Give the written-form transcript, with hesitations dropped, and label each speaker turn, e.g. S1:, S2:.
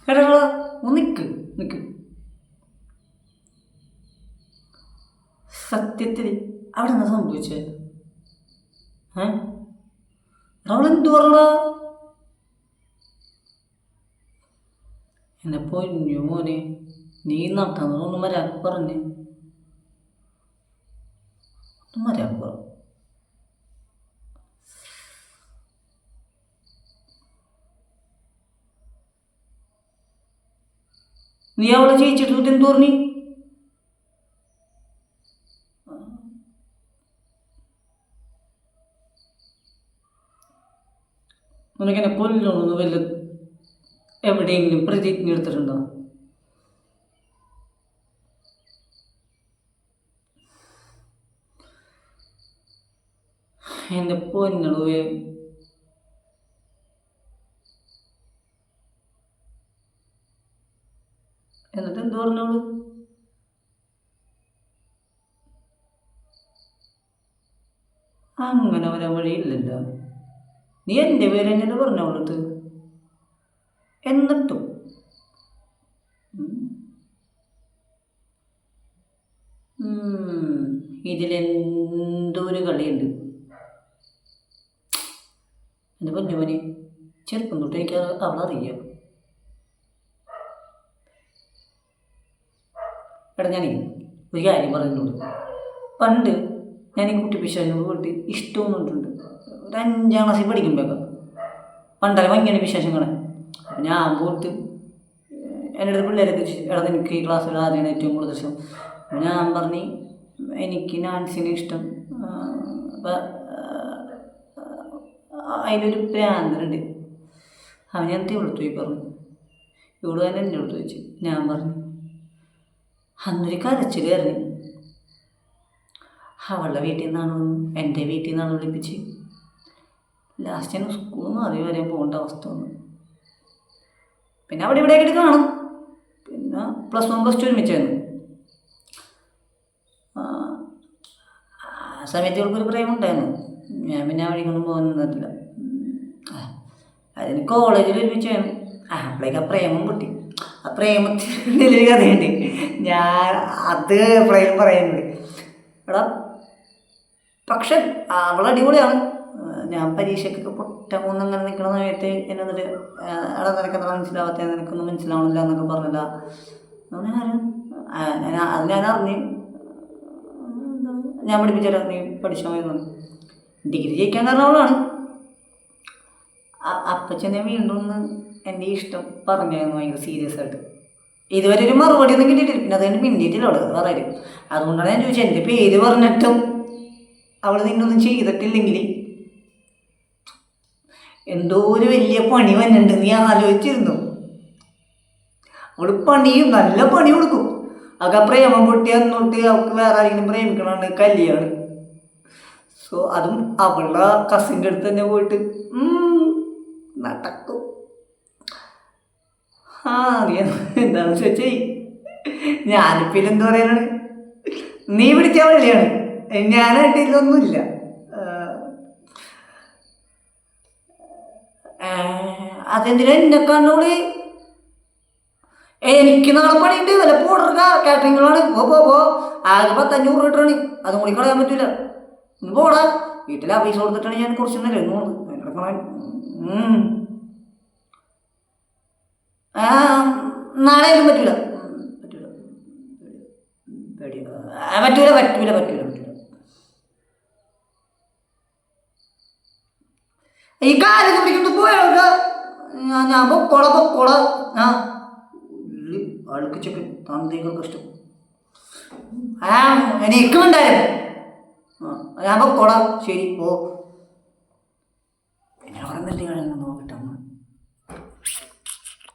S1: എടാ നിക്ക് നിക്ക്. സത്യത്തിൽ അവിടെ എന്താ സംഭവിച്ചത്? അവളെന്തു പറഞ്ഞ? എന്നെ പൊന്നു മോനെ, നീ നട്ടൊന്നും മരാക്ക് പറഞ്ഞ് ഒന്നും മരാക്ക് പറ. നീ അവളെ ജയിച്ചിട്ട് എന്തു പറഞ്ഞു? നിനക്കെന്നെ കൊല്ലണമെന്ന് വല്ല എവിടെയെങ്കിലും പ്രതിജ്ഞ എടുത്തിട്ടുണ്ടോ? എൻ്റെ പൊന്നളുവേ, എന്നിട്ട് എന്ത് പറഞ്ഞോളൂ? അങ്ങനെ വരാൻ വഴിയില്ലല്ലോ. നീ എൻ്റെ പേര് തന്നെയല്ലേ പറഞ്ഞോളത്ത്. എന്നിട്ടും ഇതിലെന്തോ ഒരു കളിയുണ്ട്. എൻ്റെ പൊന്നുമോനെ, ചെറുപ്പം തൊട്ട് എനിക്ക് അവളറിയാം. എടാ, ഞാനേ ഒരു കാര്യം പറയുന്നുണ്ട്. പണ്ട് ഞാൻ ഈ കുട്ടി പിശാചിനോട് പോയിട്ട് ഇഷ്ടമൊന്നുണ്ട്. ഒരു 5ാം ക്ലാസ്സിൽ പഠിക്കുമ്പോഴൊക്കെ പണ്ടല്ല ഭംഗിയാണ് വിശേഷങ്ങൾ. അപ്പം ഞാൻ പോയിട്ട് എൻ്റെ അടുത്ത് പിള്ളേരൊക്കെ എടാ എനിക്ക് ഈ ക്ലാസ്സിൽ ആദ്യമാണ് ഏറ്റവും കൂടുതൽ ഇഷ്ടം. അപ്പം ഞാൻ പറഞ്ഞ് എനിക്ക് നാൻസിനെ ഇഷ്ടം. അപ്പം അതിലൊരു പ്രാന്തനുണ്ട്. അവൻ ഞാൻ ഇവിടുത്തെ പോയി പറഞ്ഞു. ഇവിടെ തന്നെ എൻ്റെ അടുത്ത് വെച്ച് ഞാൻ പറഞ്ഞു. അന്നൊരു കരച്ചിൽ കയറി. അവളുടെ വീട്ടിൽ നിന്നാണ് എൻ്റെ വീട്ടിൽ നിന്നാണ് വിളിപ്പിച്ച്. ലാസ്റ്റ് ഞാൻ സ്കൂളിൽ നിന്ന് അറിവ് വരെ പോകേണ്ട അവസ്ഥ വന്നു. പിന്നെ അവിടെ ഇവിടെയായിട്ട് കാണും. പിന്നെ +1 +2 ഒരുമിച്ചായിരുന്നു. ആ സമയത്ത് ഇവൾക്കൊരു പ്രേമം ഉണ്ടായിരുന്നു. ഞാൻ പിന്നെ ആ വഴിക്കൊന്നും പോകാൻ നിന്നിട്ടില്ല. അതിന് കോളേജിൽ ഒരുമിച്ചായിരുന്നു. അപ്പോഴേക്ക് ആ പ്രേമം പൊട്ടി. ആ പ്രേമത്തിൻ്റെ ഒരു കഥയുണ്ട്. ഞാൻ അത് എപ്പോഴേലും പറയുന്നുണ്ട്. എടാ, പക്ഷെ അവൾ അടിപൊളിയാണ്. ഞാൻ പരീക്ഷയ്ക്കൊക്കെ പൊട്ടമൂന്നങ്ങനെ നിൽക്കുന്ന സമയത്ത് എന്നെ എന്നിട്ട് എടാ നിനക്കെന്താ മനസ്സിലാവാത്ത, നിനക്കൊന്നും മനസ്സിലാവണില്ല എന്നൊക്കെ പറഞ്ഞില്ല. അത് ഞാൻ അറിഞ്ഞ് ഞാൻ പഠിപ്പിച്ചാൽ നീ പഠിച്ചാൽ മതി. ഡിഗ്രി ജയിക്കാൻ കാരണം അവളാണ്. അപ്പച്ചൻ ഞാൻ വീണ്ടും ഒന്ന് എൻ്റെ ഇഷ്ടം പറഞ്ഞായിരുന്നു ഭയങ്കര സീരിയസ് ആയിട്ട്. ഇതുവരെ ഒരു മറുപടി ഒന്നും കിട്ടിയിട്ടില്ല. പിന്നെ അതുകൊണ്ട് മിണ്ടിയിട്ടില്ല അവൾ പറയും. അതുകൊണ്ടാണ് ഞാൻ ചോദിച്ചത്, എൻ്റെ പേര് പറഞ്ഞിട്ടും അവൾ നിന്നൊന്നും ചെയ്തിട്ടില്ലെങ്കിൽ എന്തോ ഒരു വലിയ പണി വന്നിട്ടുണ്ട്. നീ ആലോചിച്ചിരുന്നു? അവൾ പണിയും നല്ല പണി കൊടുക്കും. അതൊക്കെ പ്രേമം പൊട്ടി അന്നോട്ട് അവൾക്ക് വേറെ ആരെങ്കിലും പ്രേമിക്കണമാണ് കല്യാണം. സോ അതും അവളുടെ കസിൻ്റെ അടുത്ത് തന്നെ പോയിട്ട് നടക്കും. നീ എന്താണെന്ന് വെച്ചേ ഞാനിപ്പോൾ എന്താ പറയാനാണ്? നീ പിടിച്ച വള്ളിയാണ്. ഞാനായിട്ട് ഇതൊന്നുമില്ല. അതെന്തിനാ എന്നെ കണ്ടോളി? എനിക്ക് നാളെ പണിയുണ്ട്. വല്ല പോടർക്ക കാറ്ററിങ്ങുകളാണ്. പോ ആകെ 500 കിട്ടണി. അതും കൂടി കളയാൻ പറ്റില്ല. ഒന്ന് പോടാ. വീട്ടിൽ പൈസ കൊടുത്തിട്ടാണ് ഞാൻ കുറച്ച് നേരം നാളെയും പറ്റൂല. പറ്റൂല പറ്റൂല പറ്റൂല പറ്റൂല. ഈ കാലത്ത് പിടിക്കുന്നത് പോയോക്ക. ഞാൻ പൊക്കോള. ആൾക്ക് ചെക്ക് തന്തേക്കൊക്കെ ഇഷ്ടം. എനിക്കും ഉണ്ടായിരുന്നു. ഞാൻ പൊക്കോള. ശരി പോ. പിന്നെ പറഞ്ഞിട്ട് നോക്കട്ടെ.